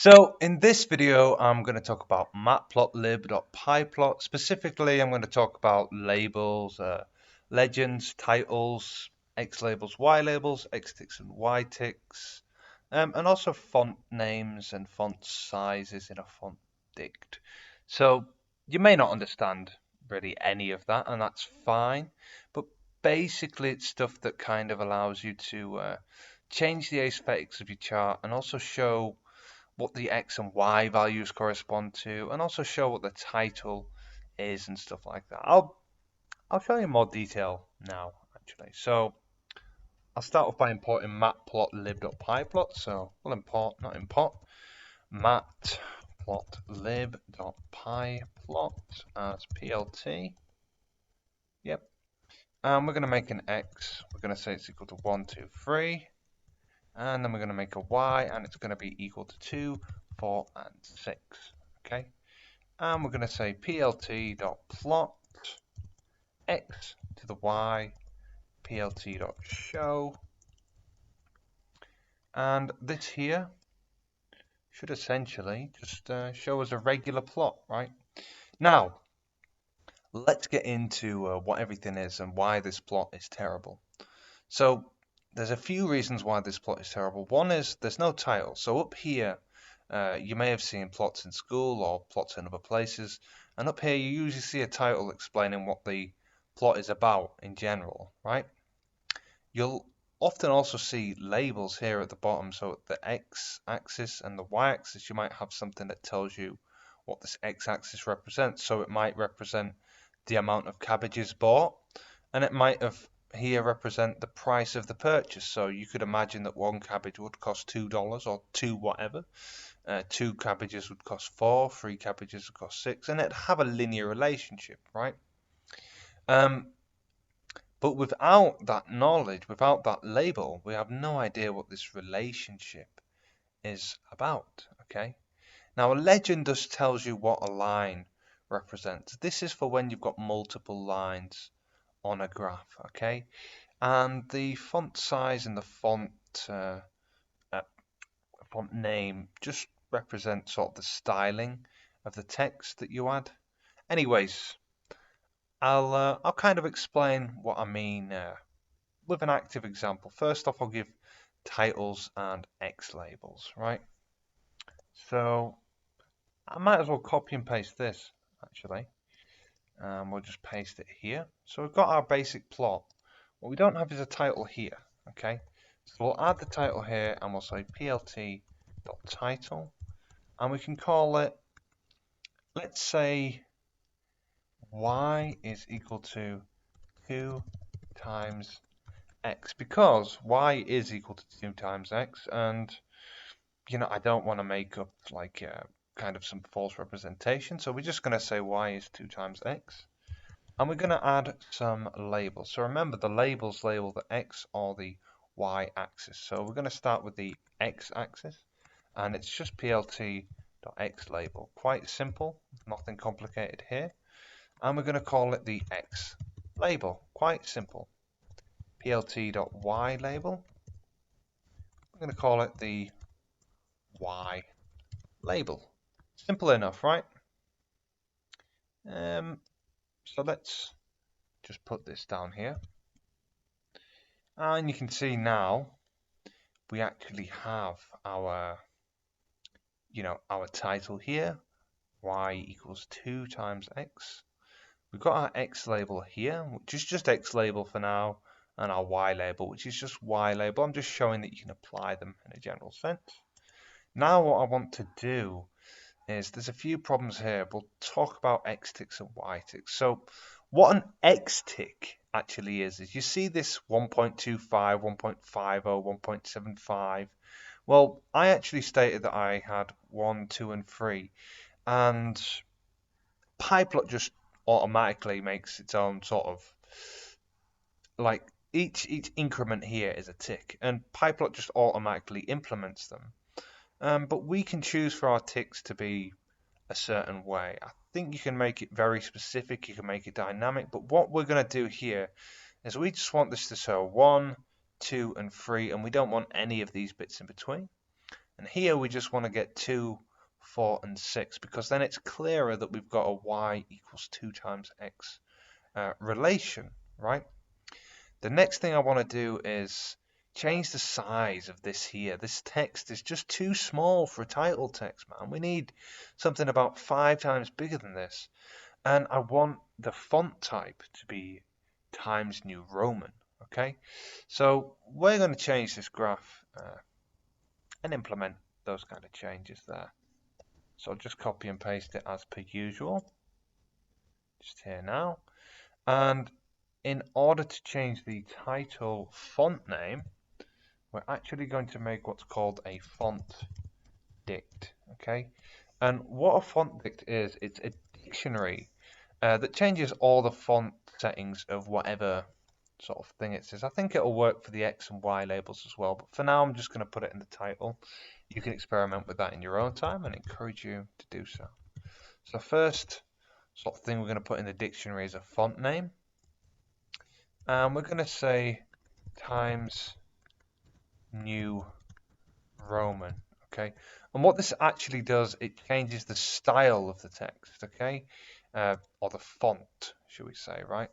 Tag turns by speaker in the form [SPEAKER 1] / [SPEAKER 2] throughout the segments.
[SPEAKER 1] So in this video, I'm going to talk about matplotlib.pyplot. Specifically, I'm going to talk about labels, legends, titles, X labels, Y labels, X ticks and Y ticks, and also font names and font sizes in a font dict. So you may not understand really any of that, and that's fine. But basically, it's stuff that kind of allows you to change the aesthetics of your chart and also show what the X and Y values correspond to, and also show what the title is and stuff like that. I'll show you more detail now, actually. So I'll start off by importing matplotlib.pyplot. So we'll import, not import, matplotlib.pyplot as plt. Yep. And we're going to make an X. We're going to say it's equal to 1, 2, 3. And then we're going to make a Y, and it's going to be equal to 2, 4, and 6. Okay. And we're going to say plt.plot x to the y plt.show, and this here should essentially just show us a regular plot, right? Now, let's get into what everything is and why this plot is terrible. So there's a few reasons why this plot is terrible. One is there's no title. So up here, you may have seen plots in school or plots in other places, and up here you usually see a title explaining what the plot is about in general, right? You'll often also see labels here at the bottom. So at the x-axis and the y-axis, you might have something that tells you what this x-axis represents. So it might represent the amount of cabbages bought, and it might have here represent the price of the purchase. So you could imagine that one cabbage would cost $2 or two whatever. Two cabbages would cost 4, 3 cabbages would cost 6, and it'd have a linear relationship, right? But without that knowledge, without that label, we have no idea what this relationship is about, okay? Now, a legend just tells you what a line represents. This is for when you've got multiple lines on a graph, okay? And the font size and the font name just represent sort of the styling of the text that you add. Anyways, I'll kind of explain what I mean with an active example. First off, I'll give titles and X labels, right? So I might as well copy and paste this actually. We'll just paste it here. So we've got our basic plot. What we don't have is a title here, okay? So we'll add the title here and we'll say plt.title, and we can call it, let's say, y is equal to 2 times x, because y is equal to 2 times x, and I don't want to make up like kind of some false representation, so we're just going to say y is 2 times x, and we're going to add some labels. So remember, the labels label the x or the y axis. So we're going to start with the x axis, and it's just plt.x label. Quite simple, nothing complicated here. And we're going to call it the x label. Quite simple. plt.y label. We're going to call it the y label. Simple enough, right? So let's just put this down here. And you can see now we actually have our, our title here, y equals 2 times x. We've got our x label here, which is just x label for now, and our y label, which is just y label. I'm just showing that you can apply them in a general sense. Now what I want to do is, there's a few problems here. We'll talk about x ticks and y ticks. So what an x tick actually is you see this 1.25, 1.50, 1.75. Well, I actually stated that I had 1, 2, and 3, and Pyplot just automatically makes its own sort of, like, each increment here is a tick, and Pyplot just automatically implements them. But we can choose for our ticks to be a certain way. I think you can make it very specific, you can make it dynamic, but what we're going to do here is we just want this to show 1, 2, and 3, and we don't want any of these bits in between. And here we just want to get 2, 4, and 6, because then it's clearer that we've got a y equals 2 times x relation, right? The next thing I want to do is change the size of this here. This text is just too small for a title text, man. We need something about 5 times bigger than this. And I want the font type to be Times New Roman, okay? So we're going to change this graph and implement those kind of changes there. So I'll just copy and paste it as per usual, just here now. And in order to change the title font name, we're actually going to make what's called a font dict, okay? And what a font dict is, it's a dictionary that changes all the font settings of whatever sort of thing it says. I think it'll work for the X and Y labels as well, but for now I'm just going to put it in the title. You can experiment with that in your own time and encourage you to do so. So first sort of thing we're going to put in the dictionary is a font name. And we're going to say Times New Roman, okay? And what this actually does, it changes the style of the text, okay? Or the font, should we say, right?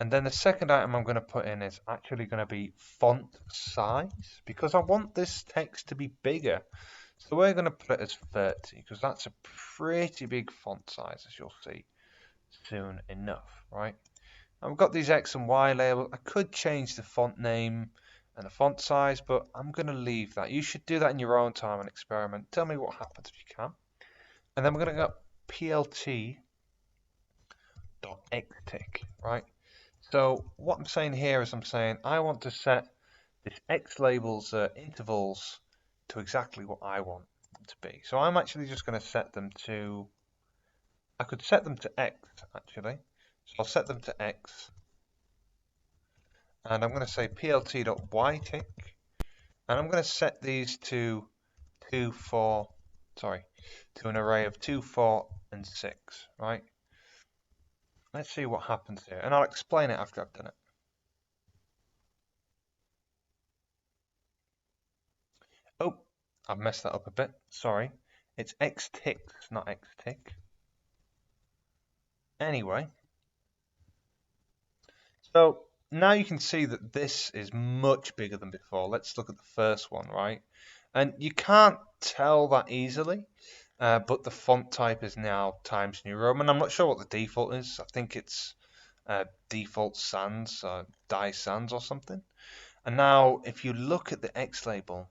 [SPEAKER 1] And then the second item I'm going to put in is actually going to be font size, because I want this text to be bigger. So we're going to put it as 30, because that's a pretty big font size, as you'll see soon enough, right? And we've got these X and Y labels. I could change the font name and the font size, but I'm going to leave that. You should do that in your own time and experiment. Tell me what happens if you can. And then we're going to go plt.xtick, right? So what I'm saying here is I'm saying I want to set this X label's intervals to exactly what I want them to be. So I'm actually just going to set them to, I could set them to X actually. So I'll set them to X. And I'm going to say plt.ytick. And I'm going to set these to to an array of 2, 4, and 6, right? Let's see what happens here. And I'll explain it after I've done it. Oh, I've messed that up a bit. Sorry. It's xticks, not xtick. Anyway. So now you can see that this is much bigger than before. Let's look at the first one, right? And you can't tell that easily, but the font type is now Times New Roman. I'm not sure what the default is. I think it's default sans, die sans or something. And now if you look at the X label,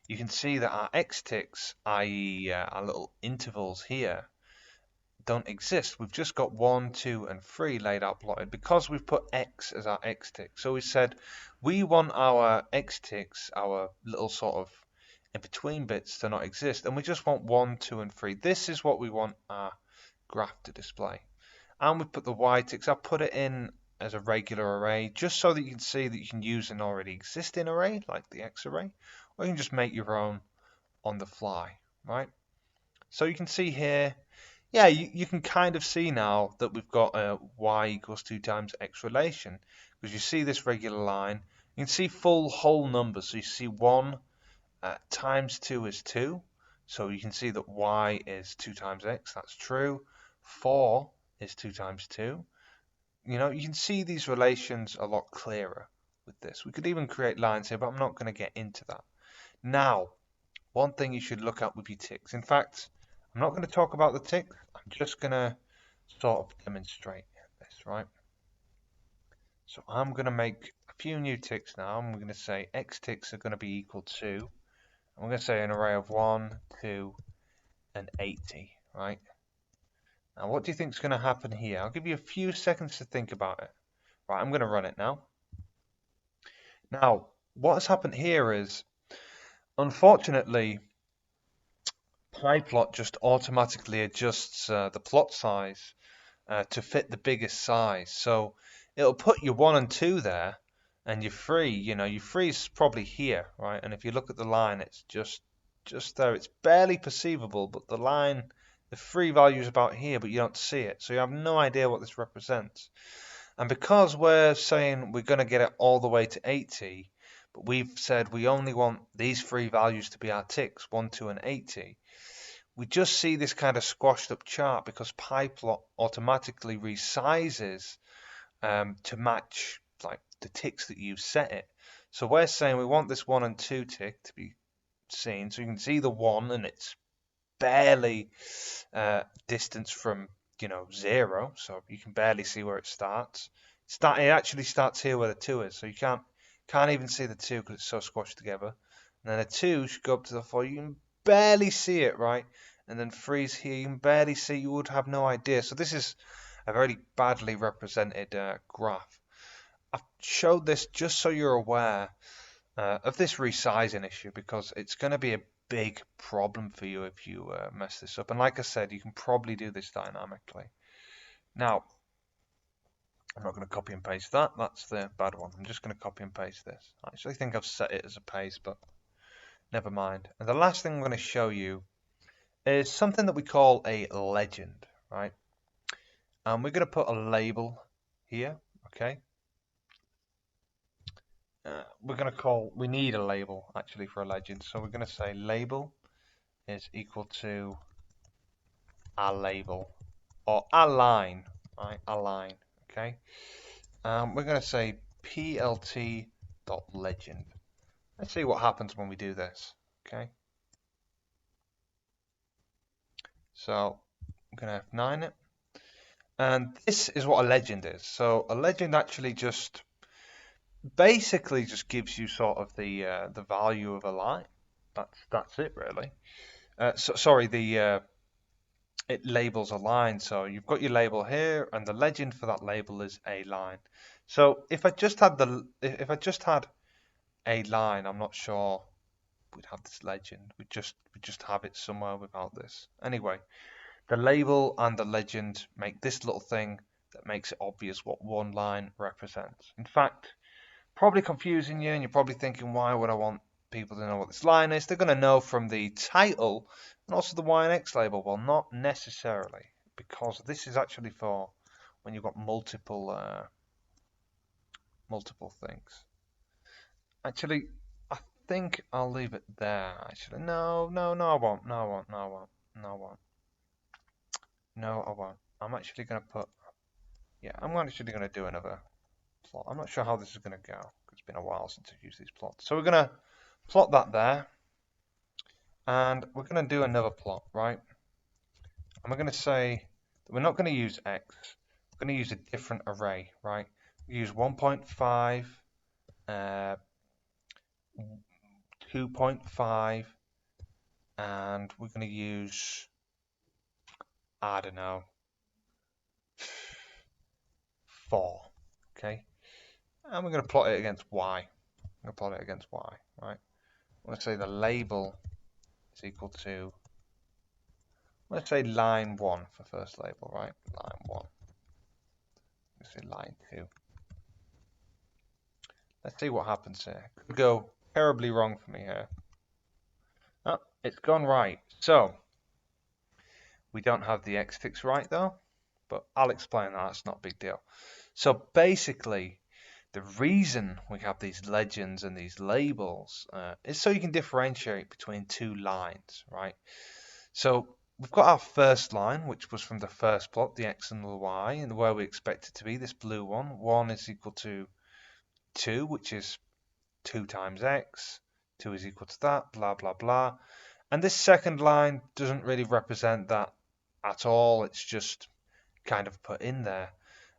[SPEAKER 1] you can see that our X ticks, i.e. our little intervals here, don't exist. We've just got 1, 2, and 3 laid out plotted because we've put X as our X tick. So we said we want our X ticks, our little sort of in between bits, to not exist, and we just want 1, 2, and 3. This is what we want our graph to display. And we put the Y ticks. I'll put it in as a regular array just so that you can see that you can use an already existing array like the X array, or you can just make your own on the fly, right? So you can see here, yeah, you can kind of see now that we've got a y equals 2 times x relation, because you see this regular line. You can see full whole numbers. So you see 1 times 2 is 2. So you can see that y is 2 times x. That's true. 4 is 2 times 2. You know, you can see these relations a lot clearer with this. We could even create lines here, but I'm not going to get into that. Now, one thing you should look at with your ticks. In fact, I'm not going to talk about the ticks. I'm just going to sort of demonstrate this, right? So I'm going to make a few new ticks now. I'm going to say x ticks are going to be equal to, I'm going to say an array of 1, 2, and 80, right? Now, what do you think is going to happen here? I'll give you a few seconds to think about it. Right, I'm going to run it now. Now, what has happened here is, unfortunately, Matplotlib just automatically adjusts the plot size to fit the biggest size. So it'll put your 1 and 2 there, and your 3, you know, your 3 is probably here, right? And if you look at the line, it's just there. It's barely perceivable, but the line, the 3 value is about here, but you don't see it. So you have no idea what this represents. And because we're saying we're going to get it all the way to 80, but we've said we only want these three values to be our ticks, 1, 2, and 80. We just see this kind of squashed up chart because Pyplot automatically resizes to match like the ticks that you've set it. So we're saying we want this 1 and 2 tick to be seen. So you can see the 1 and it's barely distance from 0, so you can barely see where it starts. It actually starts here where the 2 is, so you can't even see the 2 because it's so squashed together. And then a 2 should go up to the 4. You can barely see it, right? And then 3 is here. You can barely see. You would have no idea. So this is a very badly represented graph. I've showed this just so you're aware of this resizing issue, because it's going to be a big problem for you if you mess this up. And like I said, you can probably do this dynamically. Now, I'm not going to copy and paste that. That's the bad one. I'm just going to copy and paste this. I actually think I've set it as a paste, but never mind. And the last thing I'm going to show you is something that we call a legend, right? And we're going to put a label here, okay? We need a label actually for a legend. So we're going to say label is equal to our label, or our line, right? Our line, okay? We're going to say plt.legend. Let's see what happens when we do this, okay? So I'm going to F9 it. And this is what a legend is. So a legend actually just basically just gives you sort of the value of a line. That's it really. It labels a line. So you've got your label here, and the legend for that label is a line. So if I just had a line, I'm not sure we'd have this legend. We just have it somewhere without this. Anyway, the label and the legend make this little thing that makes it obvious what one line represents. In fact, probably confusing you, and you're probably thinking, why would I want people to know what this line is? They're going to know from the title and also the Y and X label. Well, not necessarily, because this is actually for when you've got multiple things. Actually, I think I'll leave it there. Actually, no, I won't. I'm actually going to put, I'm actually going to do another plot. I'm not sure how this is going to go. It's been a while since I've used these plots. So we're going to plot that there. And we're going to do another plot, right? And we're going to say that we're not going to use X. We're going to use a different array, right? We use 1.5, 2.5, and we're going to use, I don't know, 4, okay? And we're going to plot it against Y. I'm going to plot it against Y, right? I'm going to say the label is equal to, let's say line 1 for first label, right? Line 1. Let's say line 2. Let's see what happens here. Could go terribly wrong for me here. Oh, it's gone right. So, we don't have the X fix right though, but I'll explain that. It's not a big deal. So basically, the reason we have these legends and these labels is so you can differentiate between two lines, right? So we've got our first line, which was from the first plot, the X and the Y, and where we expect it to be, this blue one. 1 is equal to 2, which is 2 times X. 2 is equal to that, blah, blah, blah. And this second line doesn't really represent that at all. It's just kind of put in there.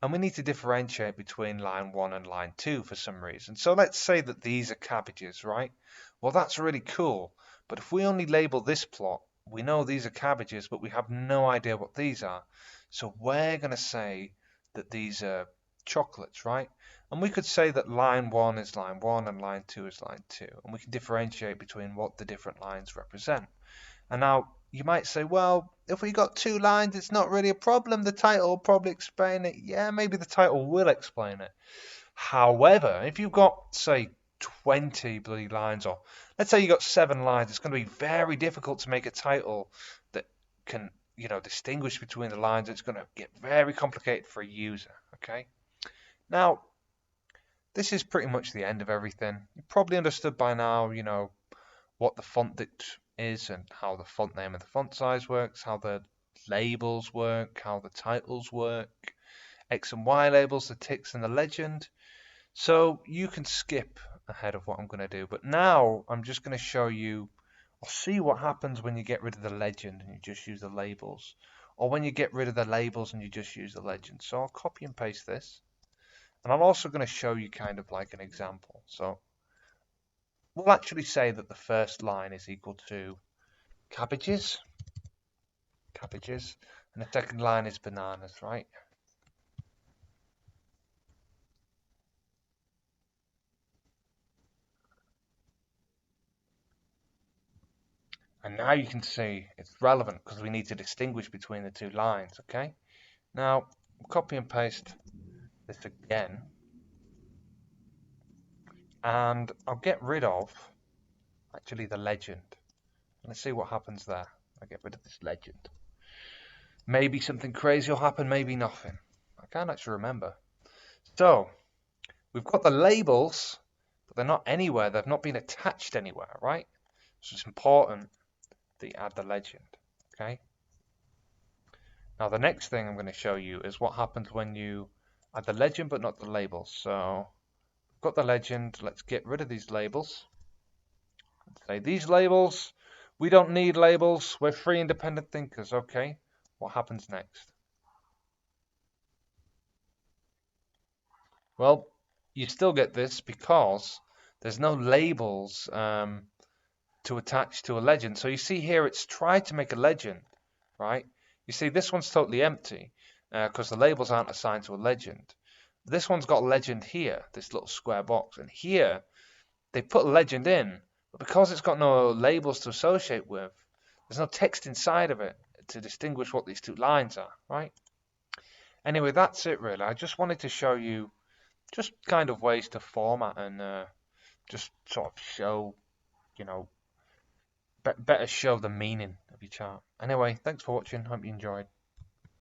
[SPEAKER 1] And we need to differentiate between line 1 and line 2 for some reason. So let's say that these are cabbages, right? Well, that's really cool. But if we only label this plot, we know these are cabbages, but we have no idea what these are. So we're going to say that these are chocolates, right? And we could say that line 1 is line 1 and line 2 is line 2. And we can differentiate between what the different lines represent. And now you might say, well, if we got 2 lines, it's not really a problem. The title will probably explain it. Yeah, maybe the title will explain it. However, if you've got, say, 20 bloody lines, or let's say you got 7 lines, it's going to be very difficult to make a title that can, distinguish between the lines. It's going to get very complicated for a user, okay? Now, this is pretty much the end of everything. You probably understood by now, what the font dict is and how the font name and the font size works, how the labels work, how the titles work, X and Y labels, the ticks and the legend. So you can skip ahead of what I'm going to do. But now I'm just going to show you, or see what happens when you get rid of the legend and you just use the labels. Or when you get rid of the labels and you just use the legend. So I'll copy and paste this. And I'm also going to show you kind of like an example. So we'll actually say that the first line is equal to cabbages, and the second line is bananas, right? And now you can see it's relevant because we need to distinguish between the two lines, okay? Now, copy and paste this again, and I'll get rid of actually the legend. Let's see what happens there. I get rid of this legend. Maybe something crazy will happen, maybe nothing. I can't actually remember. So, we've got the labels, but they're not anywhere. They've not been attached anywhere, right? So it's important that you add the legend, okay? Now the next thing I'm going to show you is what happens when you add the legend but not the labels. So we've got the legend. Let's get rid of these labels. Let's say these labels, we don't need labels. We're free independent thinkers, okay? What happens next? Well, you still get this because there's no labels to attach to a legend. So you see here, it's tried to make a legend, right? You see this one's totally empty because the labels aren't assigned to a legend. This one's got a legend here, this little square box, and here they put a legend in, but because it's got no labels to associate with, there's no text inside of it to distinguish what these two lines are, right? Anyway, that's it really. I just wanted to show you just kind of ways to format and just sort of show, you know, better show the meaning of your chart. Anyway, thanks for watching. Hope you enjoyed.